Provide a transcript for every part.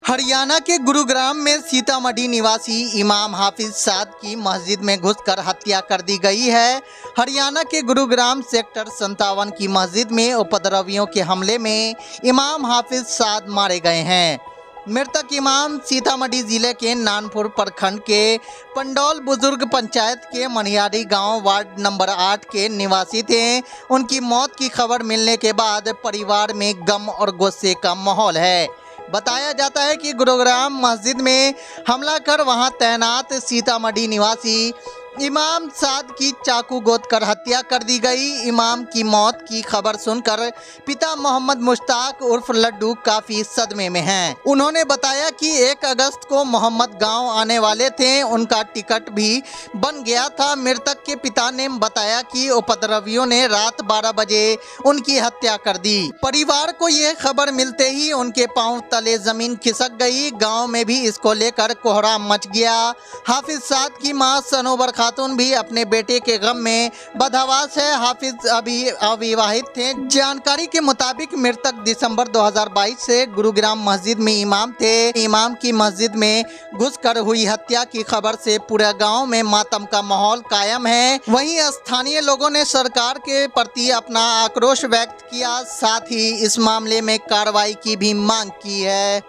हरियाणा के गुरुग्राम में सीतामढ़ी निवासी इमाम हाफिज साद की मस्जिद में घुसकर हत्या कर दी गई है। हरियाणा के गुरुग्राम सेक्टर 57 की मस्जिद में उपद्रवियों के हमले में इमाम हाफिज साद मारे गए हैं। मृतक इमाम सीतामढ़ी जिले के नानपुर प्रखंड के पंडौल बुजुर्ग पंचायत के मनियारी गांव वार्ड नंबर 8 के निवासी थे। उनकी मौत की खबर मिलने के बाद परिवार में गम और गुस्से का माहौल है। बताया जाता है कि गुरुग्राम मस्जिद में हमला कर वहां तैनात सीतामढ़ी निवासी इमाम साद की चाकू गोद कर हत्या कर दी गई। इमाम की मौत की खबर सुनकर पिता मोहम्मद मुश्ताक उर्फ लड्डू काफ़ी सदमे में हैं। उन्होंने बताया कि 1 अगस्त को मोहम्मद गांव आने वाले थे, उनका टिकट भी बन गया था। मृतक के पिता ने बताया कि उपद्रवियों ने रात 12 बजे उनकी हत्या कर दी। परिवार को यह खबर मिलते ही उनके पांव तले जमीन खिसक गई। गाँव में भी इसको लेकर कोहराम मच गया। हाफिज साद की माँ सनोबर खातून भी अपने बेटे के गम में बदहवास है। हाफिज अभी अविवाहित थे। जानकारी के मुताबिक मृतक दिसंबर 2022 से गुरुग्राम मस्जिद में इमाम थे। इमाम की मस्जिद में घुसकर हुई हत्या की खबर से पूरे गांव में मातम का माहौल कायम है। वहीं स्थानीय लोगों ने सरकार के प्रति अपना आक्रोश व्यक्त किया, साथ ही इस मामले में कार्रवाई की भी मांग की है।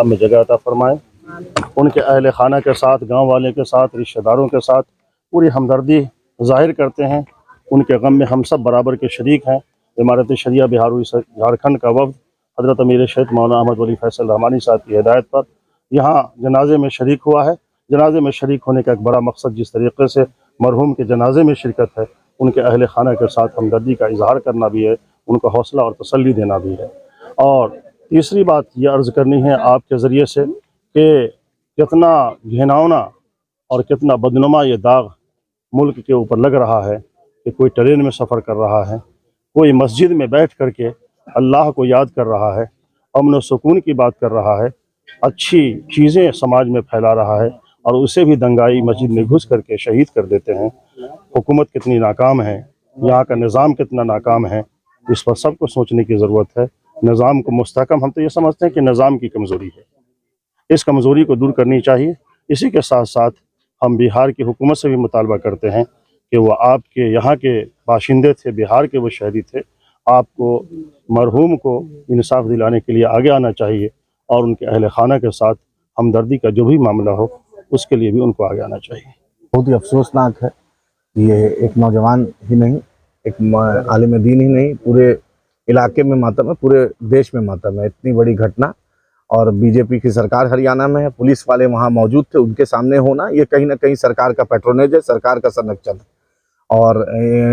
में जगह अता फरमाएं। उनके अहले खाना के साथ, गांव वाले के साथ, रिश्तेदारों के साथ पूरी हमदर्दी जाहिर करते हैं। उनके गम में हम सब बराबर के शरीक हैं। इमारत शरिया बिहार झारखंड का वफ्द हज़रत अमीर शहीद मौलाना अहमद वली फैसल रहमानी साहब की हिदायत पर यहाँ जनाजे में शरीक हुआ है। जनाजे में शरीक होने का एक बड़ा मकसद जिस तरीके से मरहूम के जनाजे में शिरकत है, उनके अहले खाना के साथ हमदर्दी का इजहार करना भी है, उनको हौसला और तसल्ली देना भी है। और तीसरी बात यह अर्ज़ करनी है आपके ज़रिए से कि कितना घिनौना और कितना बदनुमा ये दाग मुल्क के ऊपर लग रहा है कि कोई ट्रेन में सफ़र कर रहा है, कोई मस्जिद में बैठ कर के अल्लाह को याद कर रहा है, अमन व सुकून की बात कर रहा है, अच्छी चीज़ें समाज में फैला रहा है, और उसे भी दंगाई मस्जिद में घुस करके शहीद कर देते हैं। हुकूमत कितनी नाकाम है, यहाँ का निज़ाम कितना नाकाम है, इस पर सबको सोचने की ज़रूरत है। निज़ाम को मुस्तहकम, हम तो ये समझते हैं कि निज़ाम की कमज़ोरी है, इस कमज़ोरी को दूर करनी चाहिए। इसी के साथ साथ हम बिहार की हुकूमत से भी मुतालबा करते हैं कि वो आपके यहाँ के बाशिंदे थे, बिहार के वो शहरी थे, आपको मरहूम को इंसाफ दिलाने के लिए आगे आना चाहिए, और उनके अहले खाना के साथ हमदर्दी का जो भी मामला हो उसके लिए भी उनको आगे आना चाहिए। बहुत ही अफसोसनाक है। ये एक नौजवान ही नहीं, एक आलिम दीन ही नहीं, पूरे इलाके में मातम है, पूरे देश में मातम है। इतनी बड़ी घटना, और बीजेपी की सरकार हरियाणा में है, पुलिस वाले वहाँ मौजूद थे, उनके सामने होना ये कहीं ना कहीं सरकार का पैट्रोनेज है, सरकार का संरक्षण है। और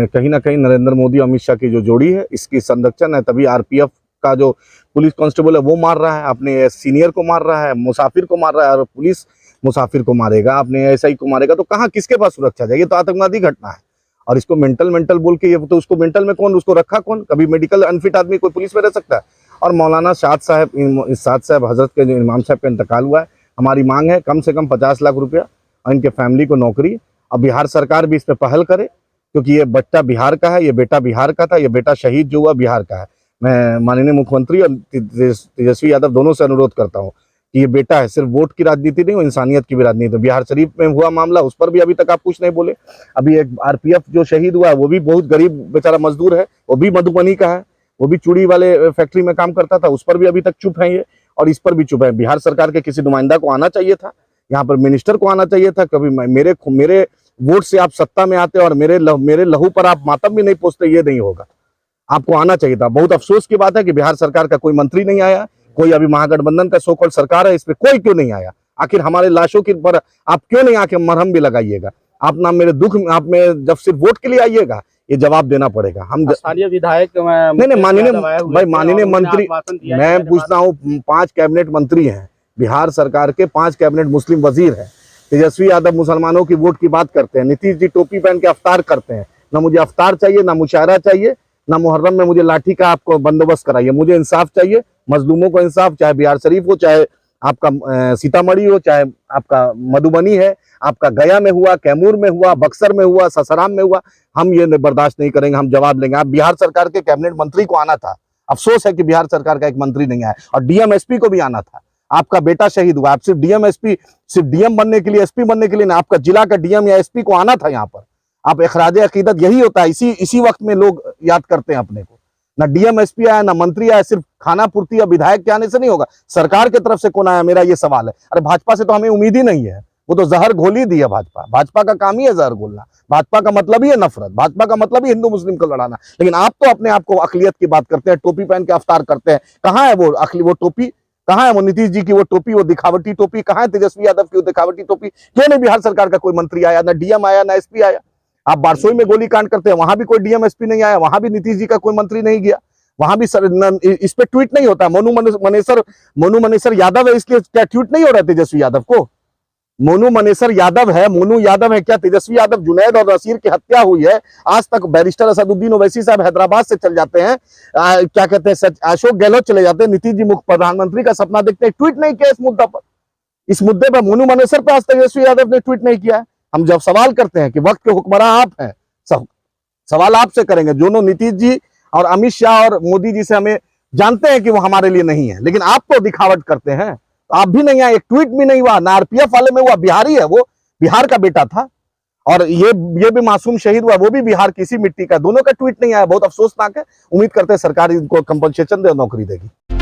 कहीं ना कहीं नरेंद्र मोदी अमित शाह की जो जोड़ी है, इसकी संरक्षण है। तभी आरपीएफ का जो पुलिस कांस्टेबल है वो मार रहा है, अपने सीनियर को मार रहा है, मुसाफिर को मार रहा है, और पुलिस मुसाफिर को मारेगा, अपने एसआई को मारेगा, तो कहाँ किसके पास सुरक्षा जाएगी? तो आतंकवादी घटना है। और इसको मेंटल बोल के, ये तो उसको मेंटल में कौन, उसको रखा कौन? कभी मेडिकल अनफिट आदमी कोई पुलिस में रह सकता है? और मौलाना साद साहब हजरत के जो इमाम साहब का इंतकाल हुआ है, हमारी मांग है कम से कम 50 लाख रुपया और इनके फैमिली को नौकरी। अब बिहार सरकार भी इस पर पहल करे, क्योंकि ये बच्चा बिहार का है, ये बेटा बिहार का था, ये बेटा शहीद जो हुआ बिहार का है। मैं माननीय मुख्यमंत्री और तेजस्वी यादव दोनों से अनुरोध करता हूँ कि ये बेटा है, सिर्फ वोट की राजनीति नहीं, इंसानियत की भी राजनीति। बिहार शरीफ में हुआ मामला, उस पर भी अभी तक आप कुछ नहीं बोले। अभी एक आरपीएफ जो शहीद हुआ है, वो भी बहुत गरीब बेचारा मजदूर है, वो भी मधुबनी का है, वो भी चूड़ी वाले फैक्ट्री में काम करता था, उस पर भी अभी तक चुप है ये, और इस पर भी चुप है। बिहार सरकार के किसी नुमाइंदा को आना चाहिए था, यहाँ पर मिनिस्टर को आना चाहिए था। कभी मेरे वोट से आप सत्ता में आते और मेरे लहू पर आप मातम भी नहीं पोसते, ये नहीं होगा। आपको आना चाहिए था। बहुत अफसोस की बात है कि बिहार सरकार का कोई मंत्री नहीं आया, कोई अभी महागठबंधन का सो-कॉल्ड सरकार है, इस पे कोई क्यों नहीं आया? आखिर हमारे लाशों के पर आप क्यों नहीं आके मरहम भी लगाइएगा? आप ना मेरे दुख में, आप में जब सिर्फ वोट के लिए आइएगा, ये जवाब देना पड़ेगा। हम स्थानीय विधायक नहीं माननीय मंत्री, मैं पूछता हूँ, 5 कैबिनेट मंत्री हैं बिहार सरकार के, 5 कैबिनेट मुस्लिम वजीर हैं। तेजस्वी यादव मुसलमानों की वोट की बात करते हैं, नीतीश जी टोपी पहन के अफ्तार करते हैं। ना मुझे अफ्तार चाहिए, ना मुशायरा चाहिए, ना मुहर्रम में मुझे लाठी का आपको बंदोबस्त कराइए। मुझे इंसाफ चाहिए, मजलूमों को इंसाफ, चाहे बिहार शरीफ हो, चाहे आपका सीतामढ़ी हो, चाहे आपका मधुबनी है, आपका गया में हुआ, कैमूर में हुआ, बक्सर में हुआ, ससाराम में हुआ। हम ये बर्दाश्त नहीं करेंगे, हम जवाब लेंगे। आप बिहार सरकार के कैबिनेट मंत्री को आना था, अफसोस है कि बिहार सरकार का एक मंत्री नहीं आया, और डीएम एसपी को भी आना था। आपका बेटा शहीद हुआ, आप सिर्फ डीएम एसपी, सिर्फ डीएम बनने के लिए, एसपी बनने के लिए ना, आपका जिला का डीएम या एसपी को आना था यहाँ पर। आप इखराज अकीदत यही होता है, इसी वक्त में लोग याद करते हैं अपने को। ना डीएम एसपी आया, ना मंत्री आया, सिर्फ खाना पूर्ति या विधायक के आने से नहीं होगा, सरकार की तरफ से कौन आया, मेरा ये सवाल है। अरे भाजपा से तो हमें उम्मीद ही नहीं है, वो तो जहर घोल ही दी है भाजपा का काम ही है जहर घोलना। भाजपा का मतलब ही है नफरत, भाजपा का मतलब ही हिंदू मुस्लिम को लड़ाना। लेकिन आप तो अपने आप को अकलियत की बात करते हैं, टोपी पहन के अफ्तार करते हैं। कहाँ है वो टोपी, कहाँ है वो नीतीश जी की वो टोपी, वो दिखावटी टोपी? कहाँ है तेजस्वी यादव की वो दिखावटी टोपी? क्यों नहीं बिहार सरकार का कोई मंत्री आया, ना डीएम आया, ना एसपी आया? आप बारसोई में गोली कांड करते हैं, वहां भी कोई डीएम एसपी नहीं आया, वहां भी नीतीश जी का कोई मंत्री नहीं गया, वहां भी इस पे ट्वीट नहीं होता। मोनू मनेसर यादव है, इसलिए क्या ट्वीट नहीं हो रहा है तेजस्वी यादव को? मोनू मनेसर यादव है, मोनू यादव है, क्या तेजस्वी यादव? जुनैद और नसीर की हत्या हुई है, आज तक बैरिस्टर असदुद्दीन ओवैसी साहब हैदराबाद से चल जाते हैं, क्या कहते हैं, अशोक गहलोत चले जाते हैं, नीतीश जी मुख्य प्रधानमंत्री का सपना देखते हैं, ट्वीट नहीं किया इस मुद्दे पर मोनू मनेसर पे आज तेजस्वी यादव ने ट्वीट नहीं किया है। हम जब सवाल करते हैं कि वक्त के हुक्मरान आप हैं, सवाल आपसे करेंगे। दोनों नीतीश जी और अमित शाह और मोदी जी से हमें जानते हैं कि वो हमारे लिए नहीं है, लेकिन आप तो दिखावट करते हैं। तो आप भी नहीं आए, एक ट्वीट भी नहीं हुआ, ना आरपीएफ वाले में हुआ, बिहारी है वो, बिहार का बेटा था, और ये भी मासूम शहीद हुआ, वो भी बिहार की इसी मिट्टी का, दोनों का ट्वीट नहीं आया। बहुत अफसोसनाक है। उम्मीद करते हैं सरकार इनको कंपनसेशन दे, नौकरी देगी।